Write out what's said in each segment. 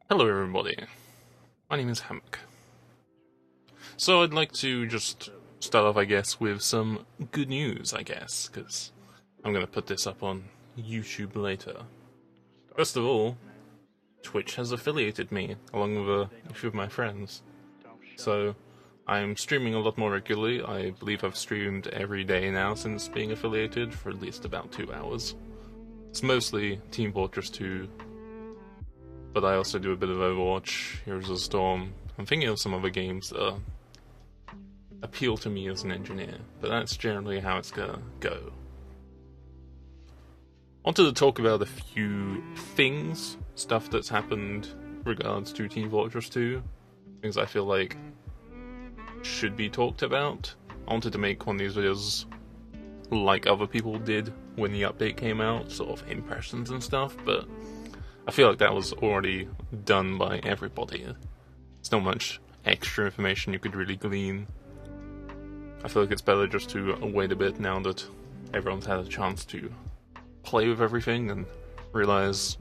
Hello everybody, my name is Hammock. So I'd like to just start off, I guess, with some good news, because I'm gonna put this up on YouTube later. First of all, Twitch has affiliated me, along with a few of my friends. So I'm streaming a lot more regularly. I believe I've streamed every day now since being affiliated for at least about 2 hours. It's mostly Team Fortress 2, but I also do a bit of Overwatch, Heroes of the Storm. I'm thinking of some other games that appeal to me as an engineer, but that's generally how it's gonna go. I wanted to talk about a few things, stuff that's happened regards to Team Fortress 2, things I feel like should be talked about. I wanted to make one of these videos like other people did when the update came out, sort of impressions and stuff, but I feel like that was already done by everybody. There's not much extra information you could really glean. I feel like it's better just to wait a bit now that everyone's had a chance to play with everything and realize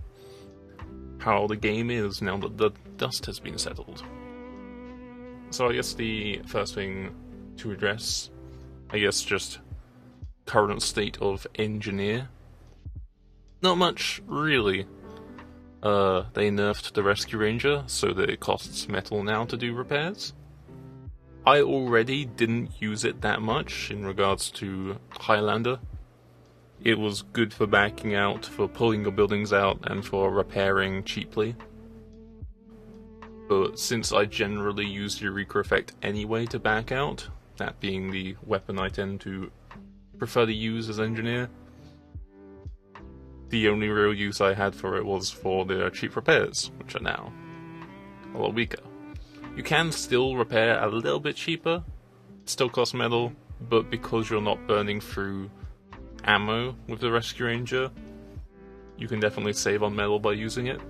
how the game is now that the dust has been settled. So I guess the first thing to address, just current state of engineer. Not much, really. They nerfed the Rescue Ranger, so that it costs metal now to do repairs. I already didn't use it that much in regards to Highlander. It was good for backing out, for pulling your buildings out, and for repairing cheaply. But since I generally use the Eureka effect anyway to back out, that being the weapon I tend to prefer to use as engineer, the only real use I had for it was for the cheap repairs, which are now a lot weaker. You can still repair a little bit cheaper, it still costs metal, but because you're not burning through ammo with the Rescue Ranger, you can definitely save on metal by using it.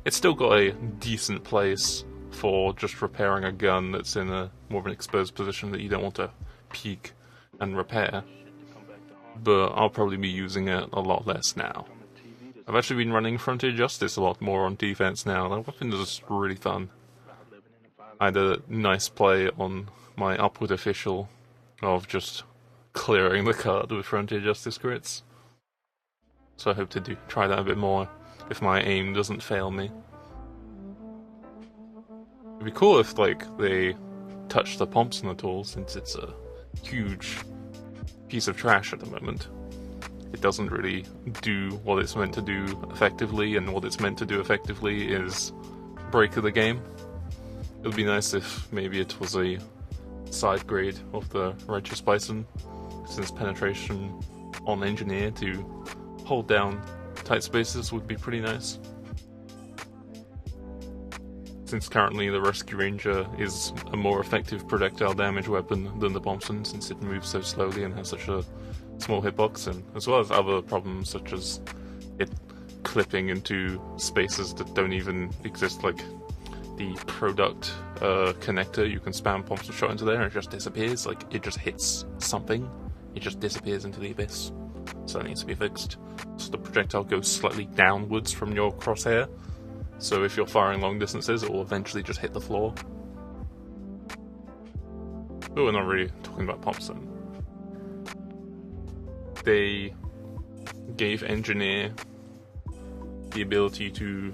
It's still got a decent place for just repairing a gun that's in a more of an exposed position that you don't want to peek and repair, but I'll probably be using it a lot less now. I've actually been running Frontier Justice a lot more on defense now. That weapon is really fun. I had a nice play on my Upward Official of just clearing the card with Frontier Justice crits. So I hope to try that a bit more if my aim doesn't fail me. It'd be cool if they touched the Thompson at all, since it's a huge piece of trash at the moment. It doesn't really do what it's meant to do effectively, and what it's meant to do effectively is break the game. It would be nice if maybe it was a side grade of the Righteous Bison, since penetration on engineer to hold down tight spaces would be pretty nice. Since currently the Rescue Ranger is a more effective projectile damage weapon than the Thompson, since it moves so slowly and has such a small hitbox, and as well as other problems such as it clipping into spaces that don't even exist, like the product connector. You can spam Thompson shot into there and it just disappears, like it just hits something, it just disappears into the abyss. So that needs to be fixed. So the projectile goes slightly downwards from your crosshair, so if you're firing long distances, it will eventually just hit the floor. But we're not really talking about Thompson. They gave Engineer the ability to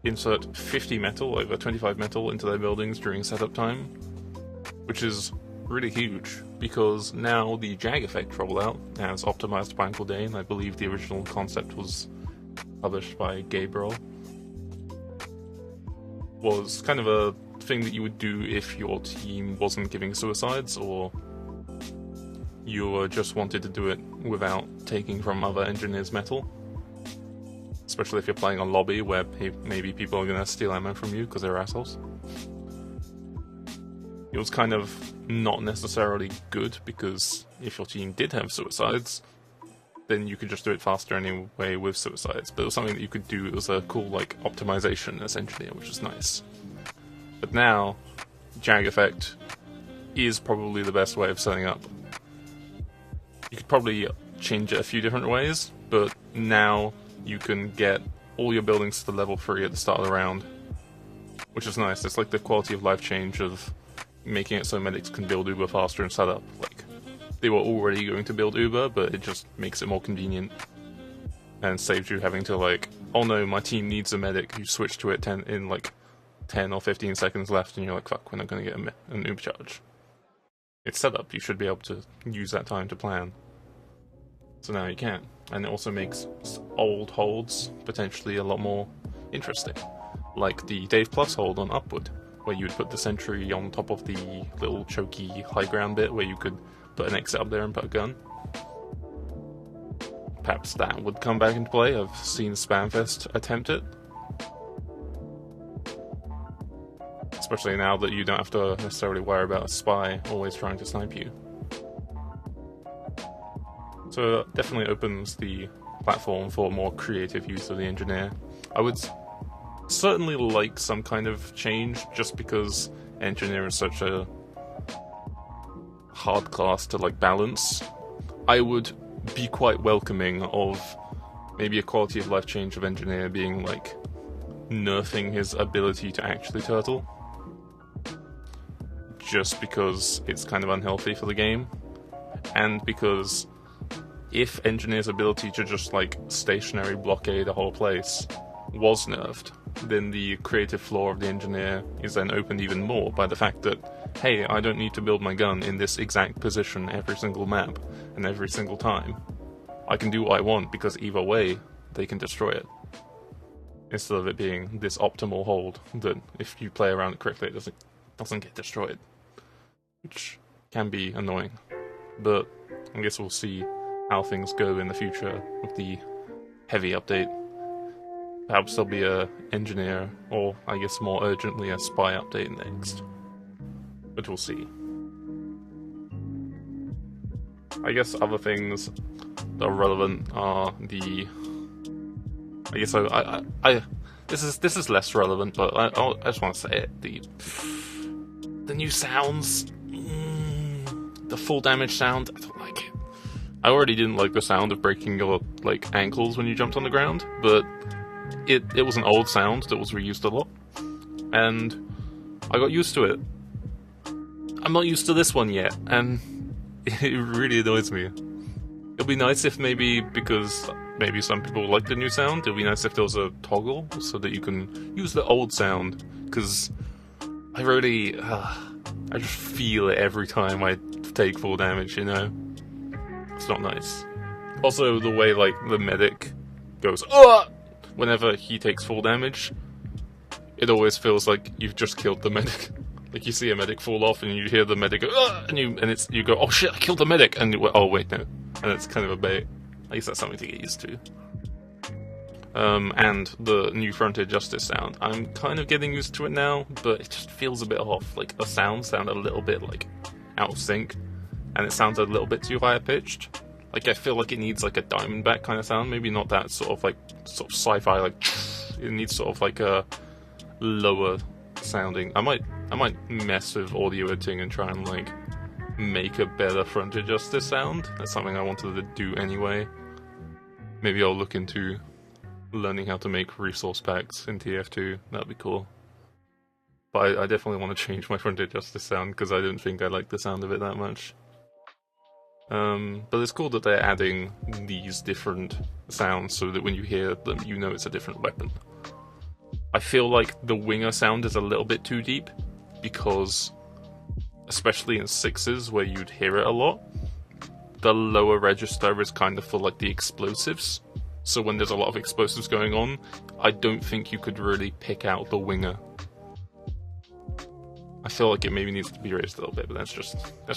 insert 50 metal over 25 metal into their buildings during setup time, which is really huge, because now the Jag effect rollout, as optimized by Uncle Dane, I believe the original concept was published by Gabriel, was kind of a thing that you would do if your team wasn't giving suicides, or you just wanted to do it without taking from other engineers' metal. Especially if you're playing a lobby where maybe people are going to steal ammo from you because they're assholes. It was kind of not necessarily good, because if your team did have suicides, then you could just do it faster anyway with suicides. But it was something that you could do as a cool optimization as engineer, which is nice. But now, Jag effect is probably the best way of setting up. You could probably change it a few different ways, but now you can get all your buildings to level 3 at the start of the round, which is nice. It's like the quality of life change of making it so medics can build Uber faster and set up. Like, they were already going to build Uber, but it just makes it more convenient and saves you having to, like, oh no, my team needs a medic. You switch to it 10 or 15 seconds left, and you're like, fuck, we're not going to get an Uber charge. It's set up. You should be able to use that time to plan. So now you can. And it also makes old holds potentially a lot more interesting. Like the Dave Plus hold on Upward, where you would put the sentry on top of the little choky high ground bit where you could put an exit up there and put a gun. Perhaps that would come back into play. I've seen Spamfest attempt it. Especially now that you don't have to necessarily worry about a spy always trying to snipe you. So it definitely opens the platform for more creative use of the engineer. I would certainly like some kind of change, just because engineer is such a hard class to like balance. I would be quite welcoming of maybe a quality of life change of engineer being like nerfing his ability to actually turtle, just because it's kind of unhealthy for the game, and because if engineer's ability to just like stationary blockade a whole place was nerfed, then the creative flaw of the engineer is then opened even more by the fact that, hey, I don't need to build my gun in this exact position every single map and every single time. I can do what I want because either way they can destroy it. Instead of it being this optimal hold that if you play around it correctly it doesn't get destroyed. Which can be annoying. But I guess we'll see how things go in the future with the heavy update. Perhaps there'll be a engineer, or I guess more urgently a spy update next. But we'll see. I guess other things that are relevant are the... I guess this is less relevant, but I just want to say it. The new sounds, the full damage sound, I don't like it. I already didn't like the sound of breaking your like ankles when you jumped on the ground, but it was an old sound that was reused a lot, and I got used to it. I'm not used to this one yet, and it really annoys me. It'll be nice if because maybe some people like the new sound, it'll be nice if there was a toggle so that you can use the old sound, because I really, I just feel it every time I take full damage, you know? It's not nice. Also, the way, like, the medic goes, "Ugh!" whenever he takes full damage, it always feels like you've just killed the medic. Like, you see a medic fall off and you hear the medic go, "Ugh!" and you go, "Oh shit, I killed the medic!" and oh wait, no. And it's kind of a bait. I guess that's something to get used to. And the new Frontier Justice sound. I'm kind of getting used to it now, but it just feels a bit off. Like, the sounds sound a little bit, like, out of sync, and it sounds a little bit too high pitched. Like, I feel like it needs, like, a Diamondback kind of sound. Maybe not that sort of sci-fi, like, it needs sort of, like, a lower sounding. I might mess with audio editing and try and, like, make a better Frontier Justice sound. That's something I wanted to do anyway. Maybe I'll look into learning how to make resource packs in TF2. That'd be cool. But I definitely want to change my Frontier Justice sound, because I don't think I like the sound of it that much. But it's cool that they're adding these different sounds so that when you hear them, you know it's a different weapon. I feel like the Winger sound is a little bit too deep, because, especially in 6s where you'd hear it a lot, the lower register is kind of for like the explosives. So when there's a lot of explosives going on, I don't think you could really pick out the Winger. I feel like it maybe needs to be raised a little bit, but that's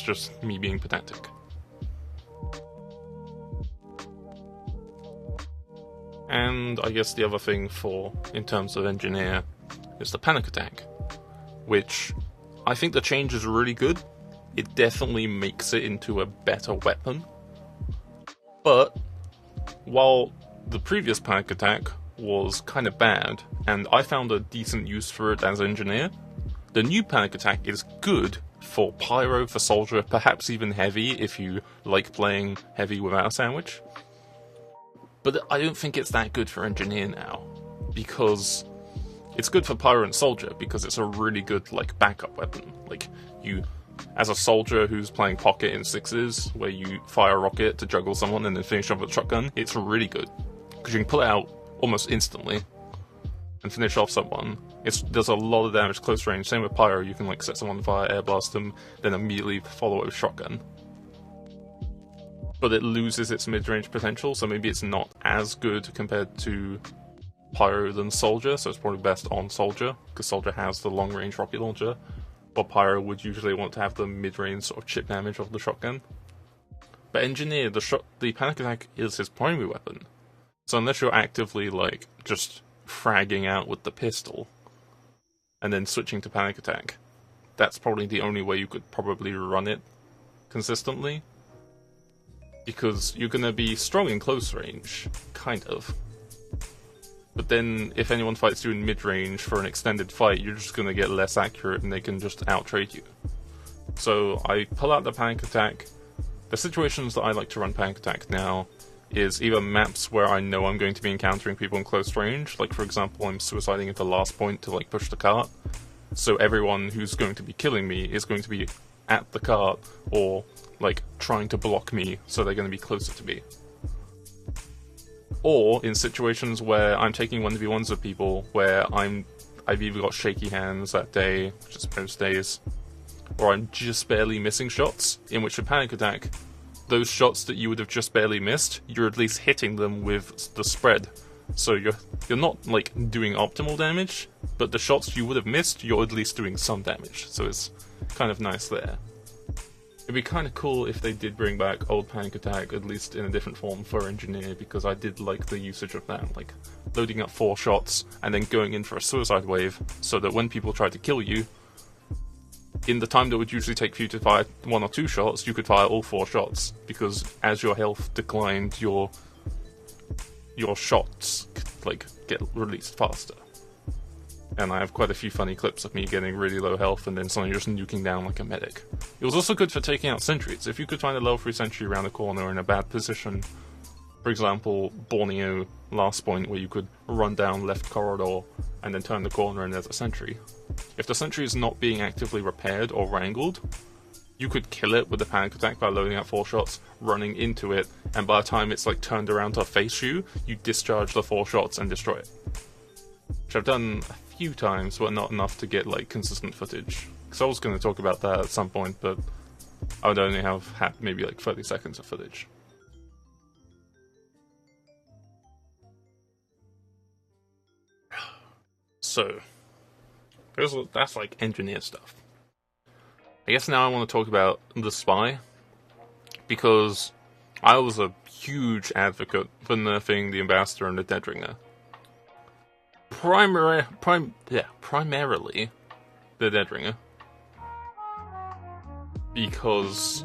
just me being pedantic. And I guess the other thing in terms of engineer, is the panic attack, which I think the change is really good. It definitely makes it into a better weapon. But while the previous panic attack was kind of bad, and I found a decent use for it as engineer, the new panic attack is good for pyro, for soldier, perhaps even heavy if you like playing heavy without a sandwich. But I don't think it's that good for engineer now. because it's good for Pyro and Soldier, because it's a really good, like, backup weapon. Like, you, as a soldier who's playing Pocket in 6s, where you fire a rocket to juggle someone and then finish off with a shotgun, it's really good. Because you can pull it out almost instantly and finish off someone. Does a lot of damage close range. Same with Pyro, you can, like, set someone on fire, air blast them, then immediately follow it with shotgun. But it loses its mid-range potential, so maybe it's not as good compared to Pyro than Soldier, so it's probably best on Soldier, because Soldier has the long-range rocket launcher, but Pyro would usually want to have the mid-range sort of chip damage of the shotgun. But Engineer, the panic attack is his primary weapon, so unless you're actively, like, just fragging out with the pistol, and then switching to panic attack, that's probably the only way you could probably run it consistently. Because you're gonna be strong in close range, kind of. But then, if anyone fights you in mid-range for an extended fight, you're just gonna get less accurate and they can just out-trade you. So, I pull out the panic attack. The situations that I like to run panic attack now is either maps where I know I'm going to be encountering people in close range, like for example, I'm suiciding at the last point to, like, push the cart. So everyone who's going to be killing me is going to be at the cart, or like trying to block me, so they're going to be closer to me. Or in situations where I'm taking 1v1s with people where I've either got shaky hands that day, which is most days, or I'm just barely missing shots, in which a panic attack, those shots that you would have just barely missed, you're at least hitting them with the spread. So you're not like doing optimal damage, but the shots you would have missed, you're at least doing some damage. So it's kind of nice there. It'd be kind of cool if they did bring back old panic attack, at least in a different form for Engineer, because I did like the usage of that, like loading up 4 shots and then going in for a suicide wave, so that when people try to kill you, in the time that would usually take for you to fire 1 or 2 shots, you could fire all 4 shots, because as your health declined, your shots like get released faster. And I have quite a few funny clips of me getting really low health and then suddenly just nuking down like a medic. It was also good for taking out sentries. If you could find a level 3 sentry around the corner in a bad position, for example, Borneo last point where you could run down left corridor and then turn the corner and there's a sentry. If the sentry is not being actively repaired or wrangled, you could kill it with a panic attack by loading out 4 shots, running into it, and by the time it's like turned around to face you, you discharge the 4 shots and destroy it. Which I've done a few times, but not enough to get like consistent footage. Because I was going to talk about that at some point, but I would only have had maybe like 30 seconds of footage. So, that's like Engineer stuff. I guess now I want to talk about the Spy, because I was a huge advocate for nerfing the Ambassador and the Deadringer. Primarily the Deadringer, because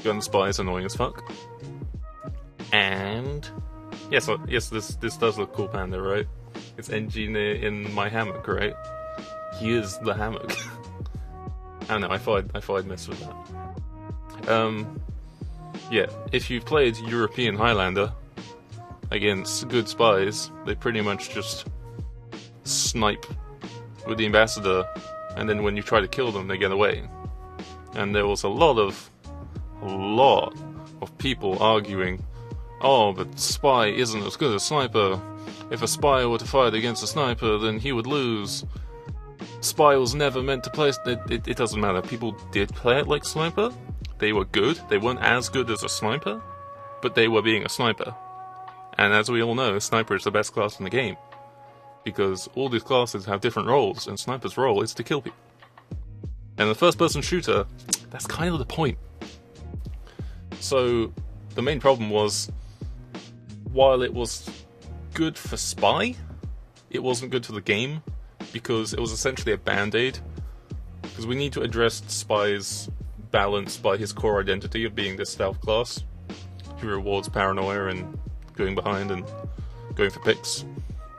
Gun Spy is annoying as fuck. And yes, this does look cool, Panda, right? It's Engie in my Hammock, right? He is the Hammock. I don't know, I thought I'd mess with that. Yeah, if you've played European Highlander against good spies, they pretty much just snipe with the Ambassador, and then when you try to kill them, they get away. And there was a lot of people arguing, oh, but Spy isn't as good as Sniper. If a Spy were to fight against a Sniper, then he would lose. Spy was never meant to play... It doesn't matter. People did play it like Sniper. They were good. They weren't as good as a Sniper, but they were being a Sniper. And as we all know, Sniper is the best class in the game, because all these classes have different roles, and Sniper's role is to kill people. And the first-person shooter, that's kind of the point. So, the main problem was, while it was good for Spy, it wasn't good for the game, because it was essentially a band-aid. Because we need to address Spy's balance by his core identity of being this stealth class, who rewards paranoia and going behind and going for picks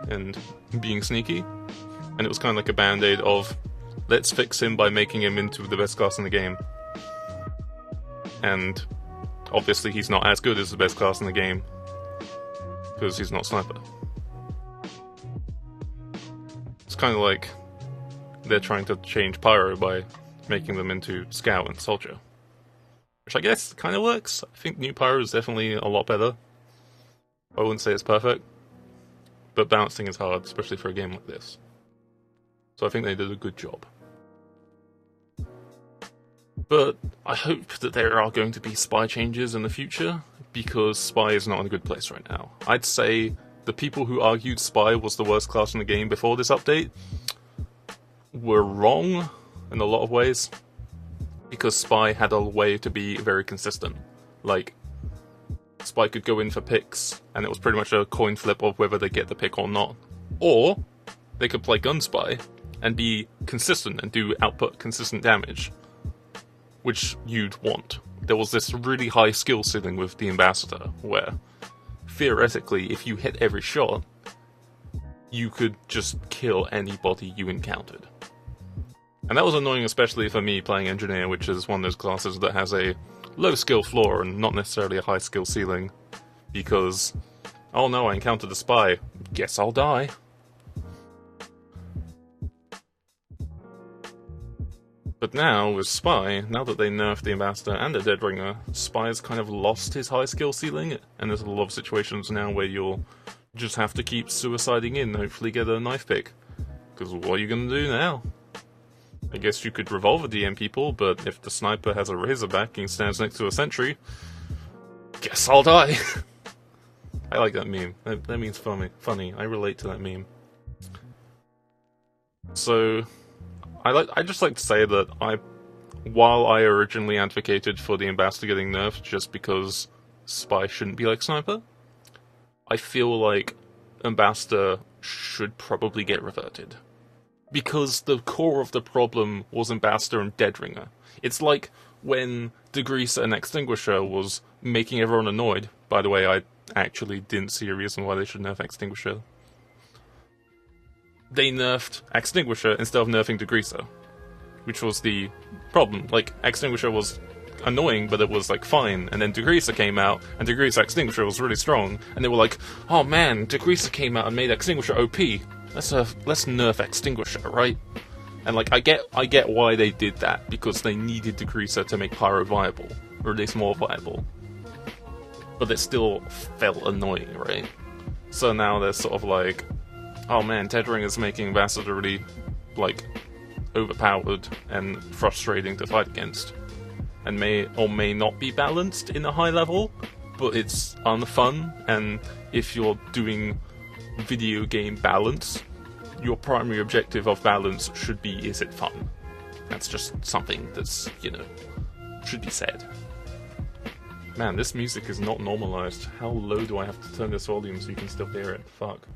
and being sneaky. And it was kind of like a band-aid of, let's fix him by making him into the best class in the game. And obviously he's not as good as the best class in the game, because he's not Sniper. kind of like they're trying to change Pyro by making them into Scout and Soldier. Which I guess kind of works. I think new Pyro is definitely a lot better. I wouldn't say it's perfect. But balancing is hard, especially for a game like this. So I think they did a good job. But I hope that there are going to be Spy changes in the future, because Spy is not in a good place right now. I'd say the people who argued Spy was the worst class in the game before this update were wrong in a lot of ways, because Spy had a way to be very consistent. Like, Spy could go in for picks, and it was pretty much a coin flip of whether they get the pick or not. Or, they could play Gun Spy, and be consistent and do output consistent damage, which you'd want. There was this really high skill ceiling with the Ambassador, where, theoretically, if you hit every shot, you could just kill anybody you encountered. And that was annoying, especially for me playing Engineer, which is one of those classes that has a low skill floor and not necessarily a high skill ceiling, because, oh no, I encountered a Spy, guess I'll die. But now, with Spy, now that they nerfed the Ambassador and the Deadringer, Spy's kind of lost his high skill ceiling, and there's a lot of situations now where you'll just have to keep suiciding in, hopefully get a knife pick. Because what are you gonna do now? I guess you could revolver DM people, but if the sniper has a Razorback and stands next to a sentry, guess I'll die. I like that meme. That meme's funny. I relate to that meme. So, I just like to say that while I originally advocated for the Ambassador getting nerfed just because Spy shouldn't be like Sniper, I feel like Ambassador should probably get reverted. Because the core of the problem was Ambassador and Deadringer. It's like when Degreaser and Extinguisher was making everyone annoyed. By the way, I actually didn't see a reason why they should nerf Extinguisher. They nerfed Extinguisher instead of nerfing Degreaser, which was the problem. Like, Extinguisher was annoying, but it was, like, fine, and then Degreaser came out, and Degreaser Extinguisher was really strong, and they were like, oh man, Degreaser came out and made Extinguisher OP. Let's nerf Extinguisher, right? And like, I get why they did that, because they needed Degreaser to make Pyro viable, or at least more viable. But it still felt annoying, right? So now they're sort of like, oh man, Deadringer's making Ambassador really, like, overpowered and frustrating to fight against. And may or may not be balanced in a high level, but it's unfun, and if you're doing video game balance, your primary objective of balance should be, is it fun? That's just something that's, you know, should be said. Man, this music is not normalized. How low do I have to turn this volume so you can still hear it? Fuck.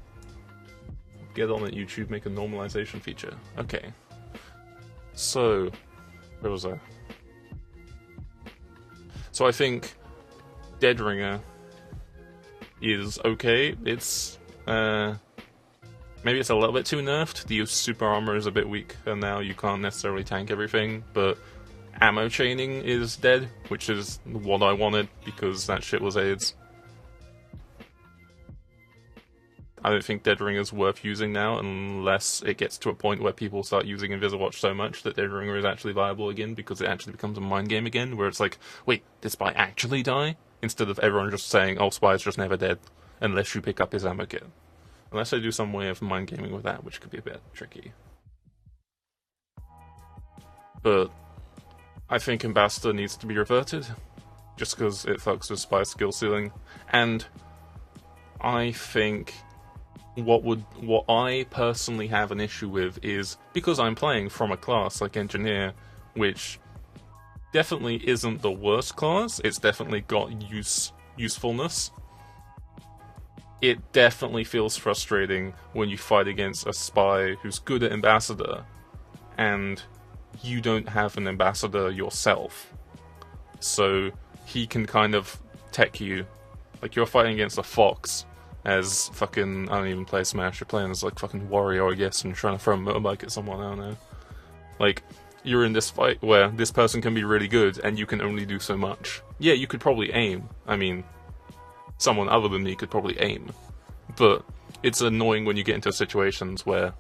Get on it, YouTube, make a normalization feature. Okay. So, where was I? So I think Deadringer is okay. It's maybe it's a little bit too nerfed. The super armor is a bit weak, and now you can't necessarily tank everything, but ammo chaining is dead, which is what I wanted, because that shit was AIDS. I don't think Deadringer is worth using now, unless it gets to a point where people start using Inviswatch so much that Deadringer is actually viable again, because it actually becomes a mind game again, where it's like, wait, did Spy actually die? Instead of everyone just saying, oh, Spy's just never dead, unless you pick up his ammo kit. Unless they do some way of mind gaming with that, which could be a bit tricky. But I think Ambassador needs to be reverted, just because it fucks with Spy's skill ceiling. And I think what I personally have an issue with is, because I'm playing from a class like Engineer, which definitely isn't the worst class, it's definitely got usefulness. It definitely feels frustrating when you fight against a Spy who's good at Ambassador, and you don't have an Ambassador yourself. So he can kind of tech you. Like, you're fighting against a Fox as fucking, I don't even play Smash, you're playing as like fucking Warrior, I guess, and you're trying to throw a motorbike at someone, I don't know. Like, you're in this fight where this person can be really good and you can only do so much. Yeah, you could probably aim. I mean, someone other than me could probably aim. But it's annoying when you get into situations where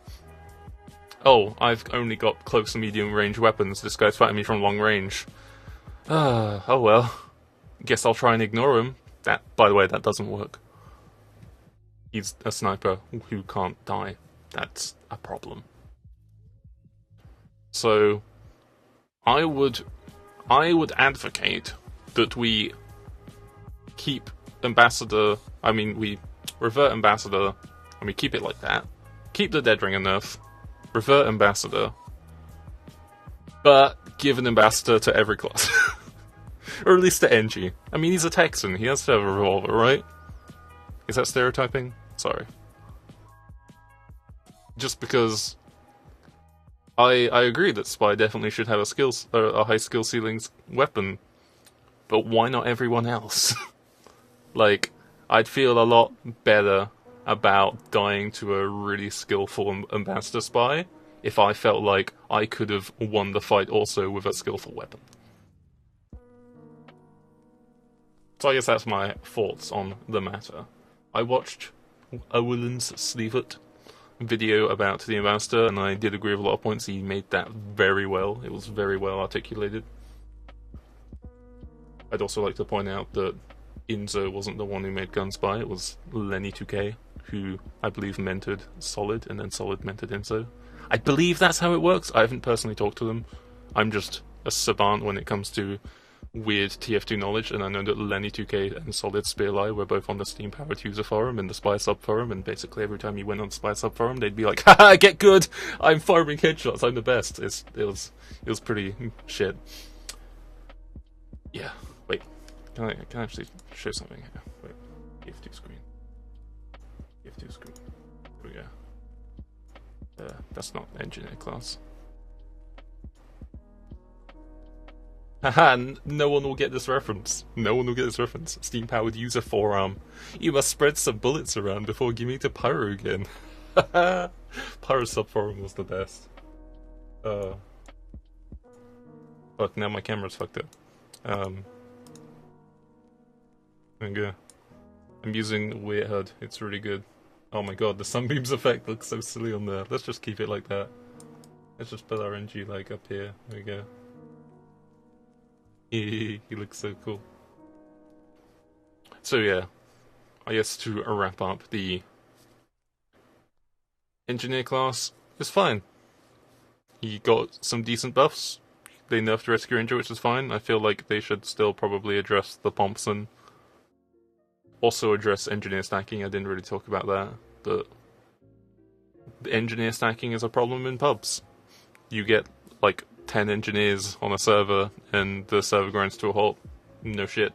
oh, I've only got close and medium range weapons, this guy's fighting me from long range. Oh well. Guess I'll try and ignore him. That, by the way, that doesn't work. He's a sniper who can't die. That's a problem. So, I would advocate that we keep Ambassador, we revert Ambassador, and we keep it like that. Keep the Dead Ringer nerf, revert Ambassador, but give an Ambassador to every class. Or at least to Engie. I mean, he's a Texan, he has to have a revolver, right? Is that stereotyping? Sorry. Just because I agree that Spy definitely should have a high skill ceilings weapon, but why not everyone else? Like, I'd feel a lot better about dying to a really skillful Ambassador Spy if I felt like I could have won the fight also with a skillful weapon. So I guess that's my thoughts on the matter. I watched Owelin's Sleeveit video about the Ambassador, and I did agree with a lot of points. He made that very well. It was very well articulated. I'd also like to point out that Inzo wasn't the one who made Gunspy, it was Lenny2K, who I believe mentored Solid, and then Solid mentored Inzo. I believe that's how it works. I haven't personally talked to them. I'm just a savant when it comes to weird TF2 knowledge, and I know that Lenny2K and Solid Spearlie were both on the Steam Powered User Forum and the Spy Sub Forum, and basically every time you went on Spy Sub Forum, they'd be like, haha, get good! I'm farming headshots, I'm the best. It was pretty shit. Yeah, wait. Can I actually show something here? Wait, TF2 screen. TF2 screen. Here we go. That's not engineer class. Haha, no one will get this reference. No one will get this reference. Steam-powered user forearm. You must spread some bullets around before giving to Pyro again. Haha. Pyro sub-forum was the best. Fuck, now my camera's fucked up. There we go. I'm using Weird HUD. It's really good. Oh my god, the sunbeams effect looks so silly on there. Let's just keep it like that. Let's just put our Engie like up here. There we go. He looks so cool. So yeah, I guess to wrap up, the engineer class is fine. He got some decent buffs. They nerfed Rescue Ranger, which is fine. I feel like they should still probably address the Thompson. Also address engineer stacking. I didn't really talk about that, but the engineer stacking is a problem in pubs. You get like 10 engineers on a server and the server grinds to a halt. No shit.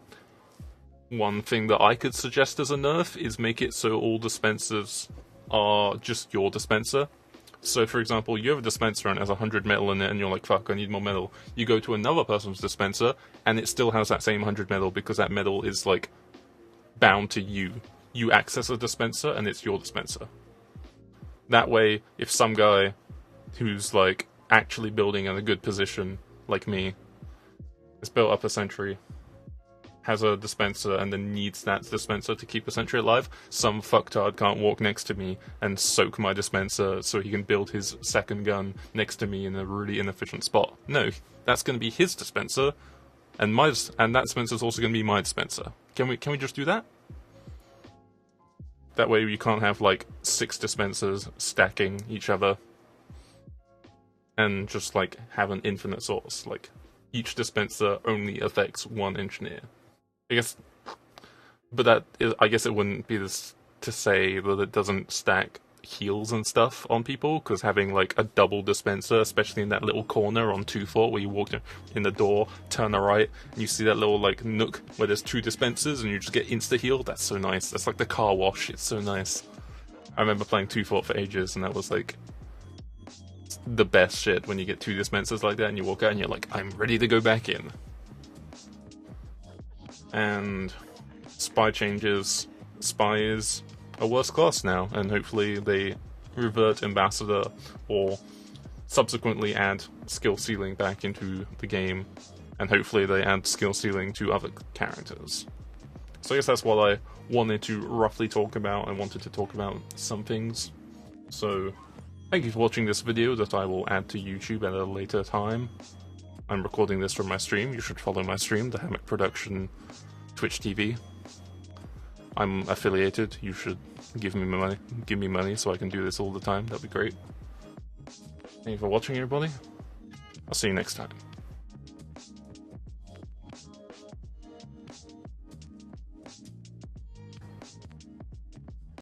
One thing that I could suggest as a nerf is make it so all dispensers are just your dispenser. So for example, you have a dispenser and it has 100 metal in it and you're like, fuck, I need more metal. You go to another person's dispenser and it still has that same 100 metal because that metal is like bound to you. You access a dispenser and it's your dispenser. That way, if some guy who's like actually building in a good position, like me, has built up a sentry, has a dispenser, and then needs that dispenser to keep the sentry alive, some fucktard can't walk next to me and soak my dispenser so he can build his second gun next to me in a really inefficient spot. No, that's going to be his dispenser, and that dispenser is also going to be my dispenser. Can we just do that? That way you can't have like 6 dispensers stacking each other and just like have an infinite source. Like each dispenser only affects one engineer. I guess it wouldn't be this to say that it doesn't stack heals and stuff on people, because having like a double dispenser, especially in that little corner on 2 Fort where you walk in the door, turn the right, and you see that little like nook where there's 2 dispensers and you just get insta heal. That's so nice. That's like the car wash. It's so nice. I remember playing 2 Fort for ages, and that was like the best shit when you get 2 dispensers like that and you walk out and you're like, I'm ready to go back in. And Spy changes. Spy is a worse class now, and hopefully they revert Ambassador or subsequently add skill ceiling back into the game, and hopefully they add skill ceiling to other characters. So I guess that's what I wanted to roughly talk about. I wanted to talk about some things. So Thank you for watching this video that I will add to YouTube at a later time. I'm recording this from my stream. You should follow my stream, the Hammock Production Twitch TV. I'm affiliated. You should give me money so I can do this all the time. That'd be great. Thank you for watching, everybody. I'll see you next time.